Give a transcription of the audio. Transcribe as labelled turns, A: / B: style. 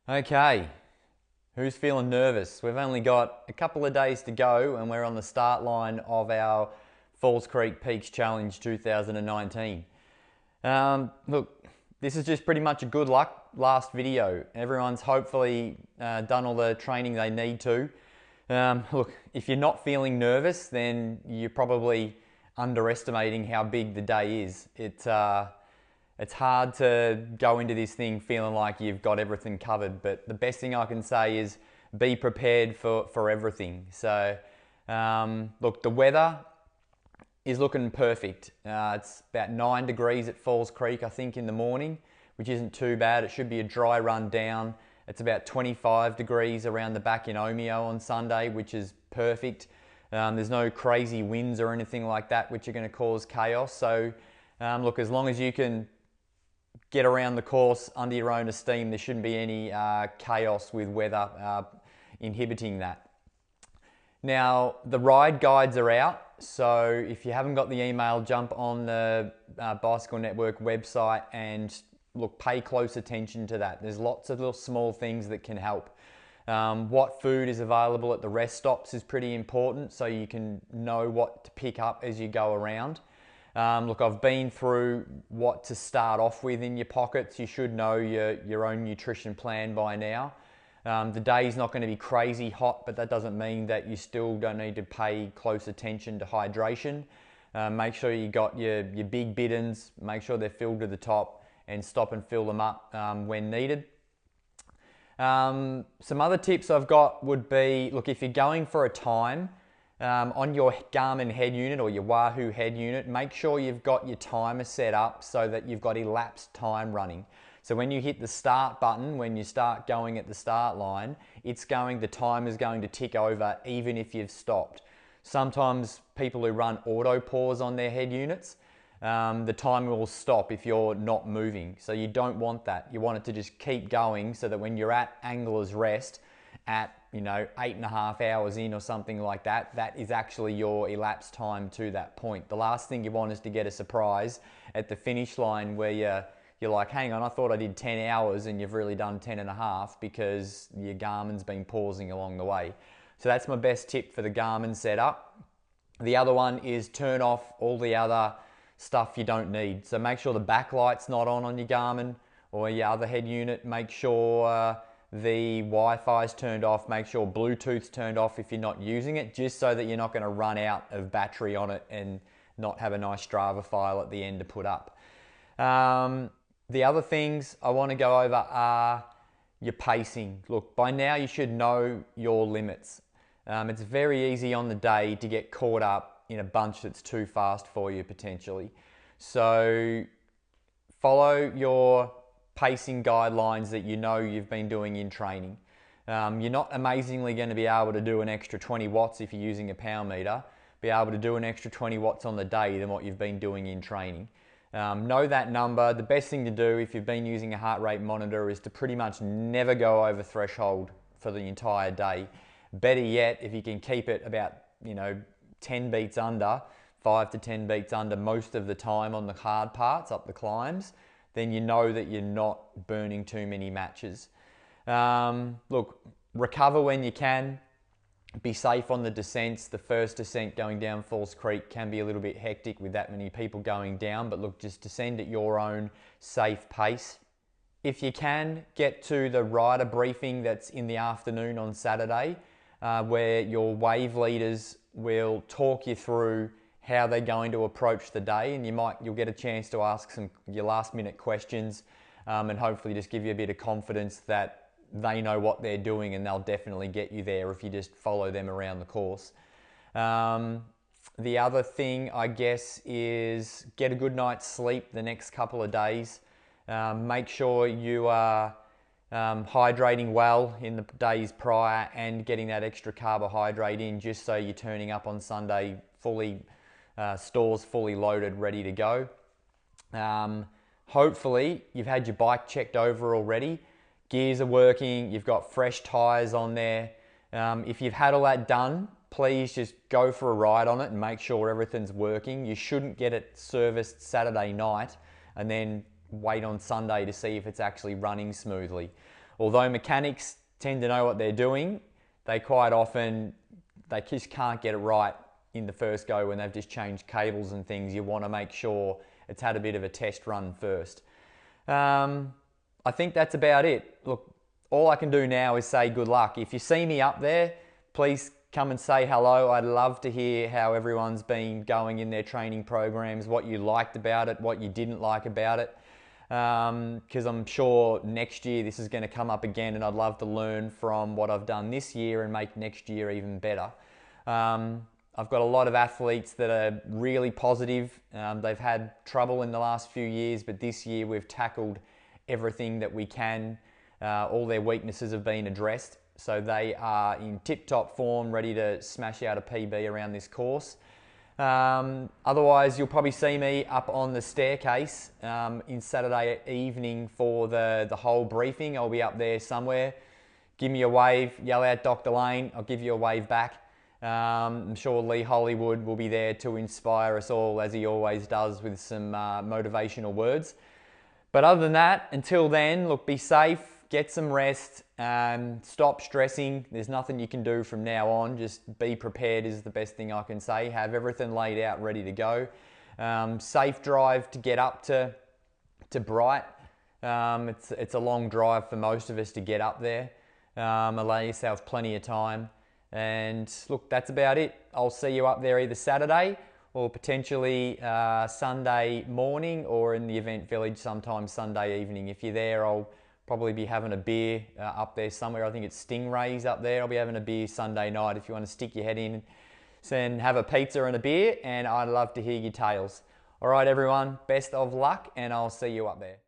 A: Okay, who's feeling nervous? We've only got a couple of days to go and we're on the start line of our Falls Creek Peaks Challenge 2019. Look, this is just pretty much a good luck last video. Everyone's hopefully done all the training they need to. Look, if you're not feeling nervous, then you're probably underestimating how big the day is. It's hard to go into this thing feeling like you've got everything covered, but the best thing I can say is be prepared for everything. So, look, the weather is looking perfect. It's about 9 degrees at Falls Creek, I think, in the morning, which isn't too bad. It should be a dry run down. It's about 25 degrees around the back in Omeo on Sunday, which is perfect. There's no crazy winds or anything like that, which are going to cause chaos. So, look, as long as you can get around the course under your own esteem, there shouldn't be any chaos with weather inhibiting that. Now, the ride guides are out, so if you haven't got the email, jump on the Bicycle Network website and look, pay close attention to that. There's lots of little small things that can help. What food is available at the rest stops is pretty important, so you can know what to pick up as you go around. Look, I've been through what to start off with in your pockets. You should know your own nutrition plan by now. The day's not going to be crazy hot, but that doesn't mean that you still don't need to pay close attention to hydration. Make sure you got your big biddens, make sure they're filled to the top, and stop and fill them up when needed. Some other tips I've got would be, look, if you're going for a time, on your Garmin head unit or your Wahoo head unit, make sure you've got your timer set up so that you've got elapsed time running. So when you hit the start button, when you start going at the start line, the timer's going to tick over even if you've stopped. Sometimes people who run auto pause on their head units, the timer will stop if you're not moving. So you don't want that. You want it to just keep going so that when you're at angler's rest at 8.5 hours in or something like that, that is actually your elapsed time to that point. The last thing you want is to get a surprise at the finish line where you're like, hang on, I thought I did 10 hours and you've really done 10.5 because your Garmin's been pausing along the way. So that's my best tip for the Garmin setup. The other one is turn off all the other stuff you don't need. So make sure the backlight's not on your Garmin or your other head unit. Make sure the Wi-Fi's turned off. Make sure Bluetooth's turned off if you're not using it, just so that you're not going to run out of battery on it and not have a nice Strava file at the end to put up. The other things I want to go over are your pacing. Look, by now you should know your limits. It's very easy on the day to get caught up in a bunch that's too fast for you potentially. So follow your pacing guidelines that you know you've been doing in training. You're not amazingly going to be able to do an extra 20 watts if you're using a power meter, be able to do an extra 20 watts on the day than what you've been doing in training. Know that number. The best thing to do if you've been using a heart rate monitor is to pretty much never go over threshold for the entire day. Better yet, if you can keep it about 10 beats under, 5 to 10 beats under most of the time on the hard parts up the climbs, then you know that you're not burning too many matches. Look, recover when you can. Be safe on the descents. The first descent going down Falls Creek can be a little bit hectic with that many people going down, but look, just descend at your own safe pace. If you can, get to the rider briefing that's in the afternoon on Saturday, where your wave leaders will talk you through how they're going to approach the day, and you'll get a chance to ask your last minute questions and hopefully just give you a bit of confidence that they know what they're doing and they'll definitely get you there if you just follow them around the course. The other thing, I guess, is get a good night's sleep the next couple of days. Make sure you are hydrating well in the days prior and getting that extra carbohydrate in, just so you're turning up on Sunday stores fully loaded, ready to go. Hopefully you've had your bike checked over already. Gears are working, you've got fresh tyres on there. If you've had all that done, please just go for a ride on it and make sure everything's working. You shouldn't get it serviced Saturday night and then wait on Sunday to see if it's actually running smoothly. although mechanics tend to know what they're doing, they quite often, they just can't get it right in the first go when they've just changed cables and things. You want to make sure it's had a bit of a test run first. I think that's about it. Look, all I can do now is say good luck. If you see me up there, please come and say hello. I'd love to hear how everyone's been going in their training programs, what you liked about it, what you didn't like about it. Because I'm sure next year this is going to come up again, and I'd love to learn from what I've done this year and make next year even better. I've got a lot of athletes that are really positive. They've had trouble in the last few years, but this year we've tackled everything that we can. All their weaknesses have been addressed, so they are in tip-top form, ready to smash out a PB around this course. Otherwise, you'll probably see me up on the staircase in Saturday evening for the whole briefing. I'll be up there somewhere. Give me a wave, yell out Dr. Lane, I'll give you a wave back. I'm sure Lee Hollywood will be there to inspire us all, as he always does, with some motivational words. But other than that, until then, look, be safe, get some rest, stop stressing. There's nothing you can do from now on. Just be prepared is the best thing I can say. Have everything laid out, ready to go. Safe drive to get up to Bright. It's a long drive for most of us to get up there. Allow yourself plenty of time. And look, that's about it. I'll see you up there either Saturday or potentially Sunday morning, or in the event village sometime Sunday evening. If you're there, I'll probably be having a beer up there somewhere. I think it's Stingrays up there. I'll be having a beer Sunday night if you want to stick your head in and have a pizza and a beer, and I'd love to hear your tales. All right, everyone, best of luck, and I'll see you up there.